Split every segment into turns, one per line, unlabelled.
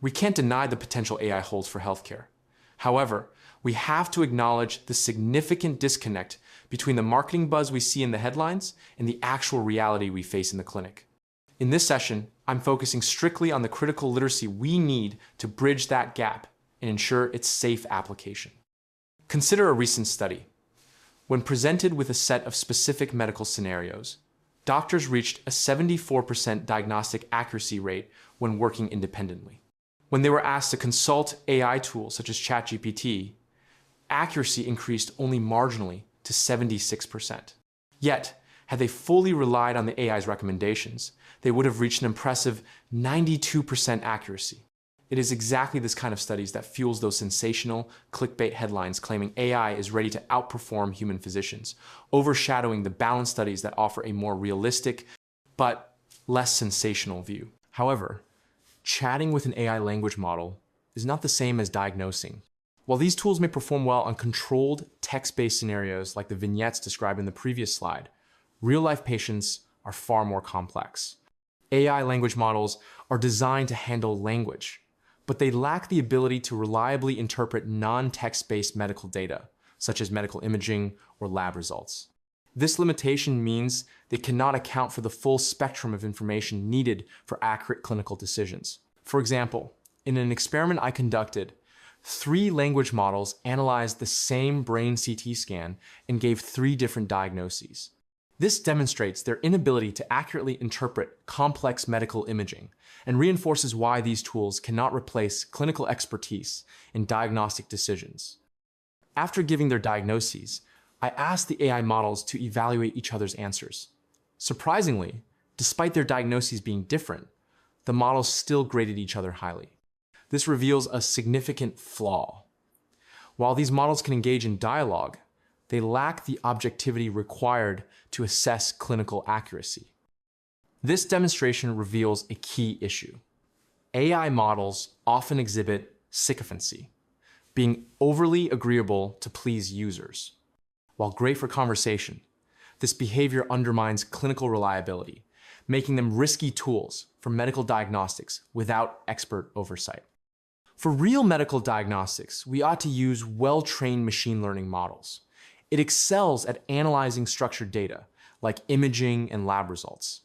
We can't deny the potential AI holds for healthcare. However, we have to acknowledge the significant disconnect between the marketing buzz we see in the headlines and the actual reality we face in the clinic. In this session, I'm focusing strictly on the critical literacy we need to bridge that gap and ensure its safe application. Consider a recent study. When presented with a set of specific medical scenarios, doctors reached a 74% diagnostic accuracy rate when working independently. When they were asked to consult AI tools such as ChatGPT, accuracy increased only marginally to 76%. Yet, had they fully relied on the AI's recommendations, they would have reached an impressive 92% accuracy. It is exactly this kind of studies that fuels those sensational clickbait headlines claiming AI is ready to outperform human physicians, overshadowing the balanced studies that offer a more realistic but less sensational view. However, chatting with an AI language model is not the same as diagnosing. While these tools may perform well on controlled text-based scenarios like the vignettes described in the previous slide, real-life patients are far more complex. AI language models are designed to handle language, but they lack the ability to reliably interpret non-text-based medical data, such as medical imaging or lab results. This limitation means they cannot account for the full spectrum of information needed for accurate clinical decisions. For example, in an experiment I conducted, 3 language models analyzed the same brain CT scan and gave 3 different diagnoses. This demonstrates their inability to accurately interpret complex medical imaging and reinforces why these tools cannot replace clinical expertise in diagnostic decisions. After giving their diagnoses, I asked the AI models to evaluate each other's answers. Surprisingly, despite their diagnoses being different, the models still graded each other highly. This reveals a significant flaw. While these models can engage in dialogue, they lack the objectivity required to assess clinical accuracy. This demonstration reveals a key issue. AI models often exhibit sycophancy, being overly agreeable to please users. While great for conversation, this behavior undermines clinical reliability, making them risky tools for medical diagnostics without expert oversight. For real medical diagnostics, we ought to use well-trained machine learning models. It excels at analyzing structured data, like imaging and lab results.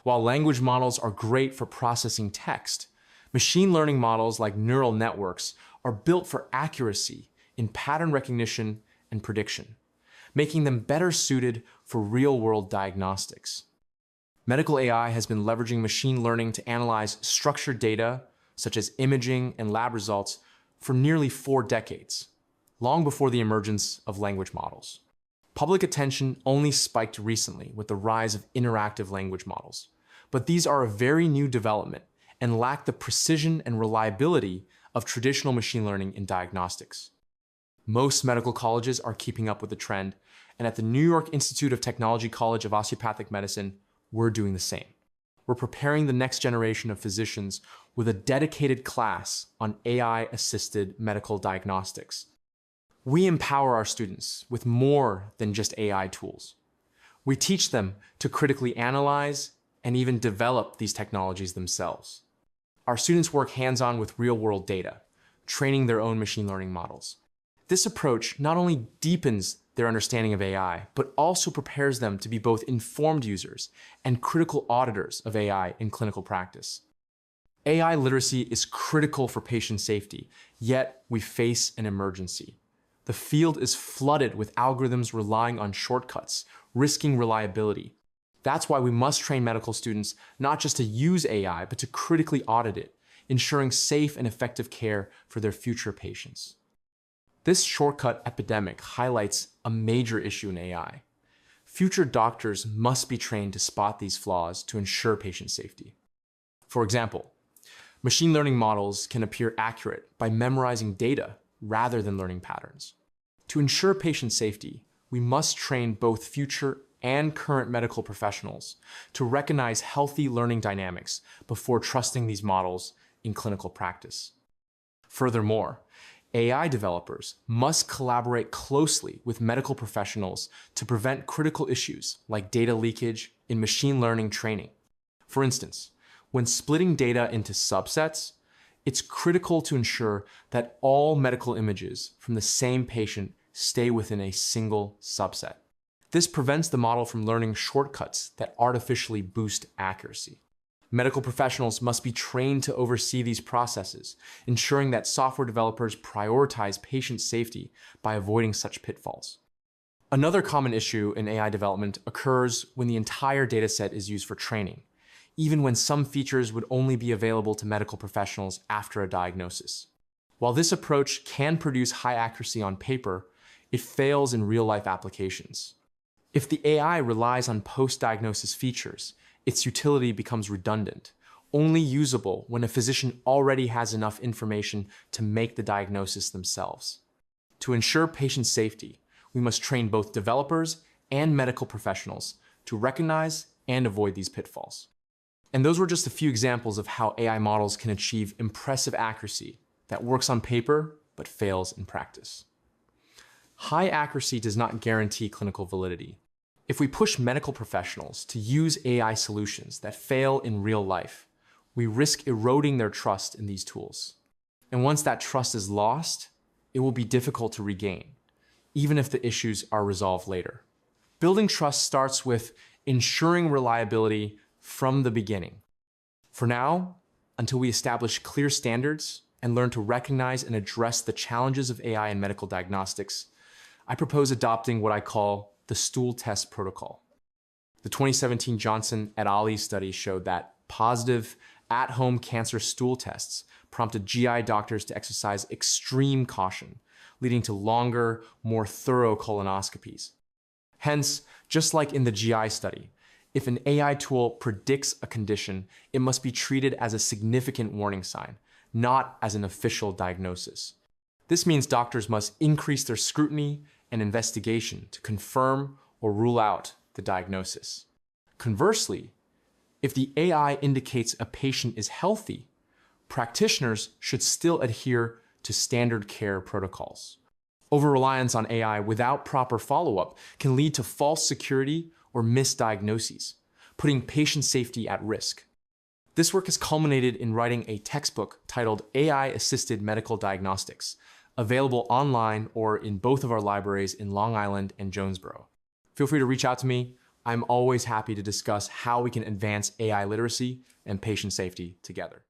While language models are great for processing text, machine learning models like neural networks are built for accuracy in pattern recognition and prediction, making them better suited for real-world diagnostics. Medical AI has been leveraging machine learning to analyze structured data, such as imaging and lab results, for nearly 4 decades, long before the emergence of language models. Public attention only spiked recently with the rise of interactive language models, but these are a very new development and lack the precision and reliability of traditional machine learning in diagnostics. Most medical colleges are keeping up with the trend, and at the New York Institute of Technology College of Osteopathic Medicine, we're doing the same. We're preparing the next generation of physicians with a dedicated class on AI-assisted medical diagnostics. We empower our students with more than just AI tools. We teach them to critically analyze and even develop these technologies themselves. Our students work hands-on with real-world data, training their own machine learning models. This approach not only deepens their understanding of AI, but also prepares them to be both informed users and critical auditors of AI in clinical practice. AI literacy is critical for patient safety, yet we face an emergency. The field is flooded with algorithms relying on shortcuts, risking reliability. That's why we must train medical students not just to use AI, but to critically audit it, ensuring safe and effective care for their future patients. This shortcut epidemic highlights a major issue in AI. Future doctors must be trained to spot these flaws to ensure patient safety. For example, machine learning models can appear accurate by memorizing data rather than learning patterns. To ensure patient safety, we must train both future and current medical professionals to recognize healthy learning dynamics before trusting these models in clinical practice. Furthermore, AI developers must collaborate closely with medical professionals to prevent critical issues like data leakage in machine learning training. For instance, when splitting data into subsets, It's critical to ensure that all medical images from the same patient stay within a single subset. This prevents the model from learning shortcuts that artificially boost accuracy. Medical professionals must be trained to oversee these processes, ensuring that software developers prioritize patient safety by avoiding such pitfalls. Another common issue in AI development occurs when the entire dataset is used for training, even when some features would only be available to medical professionals after a diagnosis. While this approach can produce high accuracy on paper, it fails in real-life applications. If the AI relies on post-diagnosis features, its utility becomes redundant, only usable when a physician already has enough information to make the diagnosis themselves. To ensure patient safety, we must train both developers and medical professionals to recognize and avoid these pitfalls. And those were just a few examples of how AI models can achieve impressive accuracy that works on paper but fails in practice. High accuracy does not guarantee clinical validity. If we push medical professionals to use AI solutions that fail in real life, we risk eroding their trust in these tools. And once that trust is lost, it will be difficult to regain, even if the issues are resolved later. Building trust starts with ensuring reliability from the beginning. For now, until we establish clear standards and learn to recognize and address the challenges of AI in medical diagnostics, I propose adopting what I call the Stool Test Protocol. The 2017 Johnson et al. Study showed that positive at-home cancer stool tests prompted GI doctors to exercise extreme caution, leading to longer, more thorough colonoscopies. Hence, just like in the GI study, if an AI tool predicts a condition, it must be treated as a significant warning sign, not as an official diagnosis. This means doctors must increase their scrutiny and investigation to confirm or rule out the diagnosis. Conversely, if the AI indicates a patient is healthy, practitioners should still adhere to standard care protocols. Over-reliance on AI without proper follow-up can lead to false security or misdiagnoses, putting patient safety at risk. This work has culminated in writing a textbook titled AI-Assisted Medical Diagnostics, available online or in both of our libraries in Long Island and Jonesboro. Feel free to reach out to me. I'm always happy to discuss how we can advance AI literacy and patient safety together.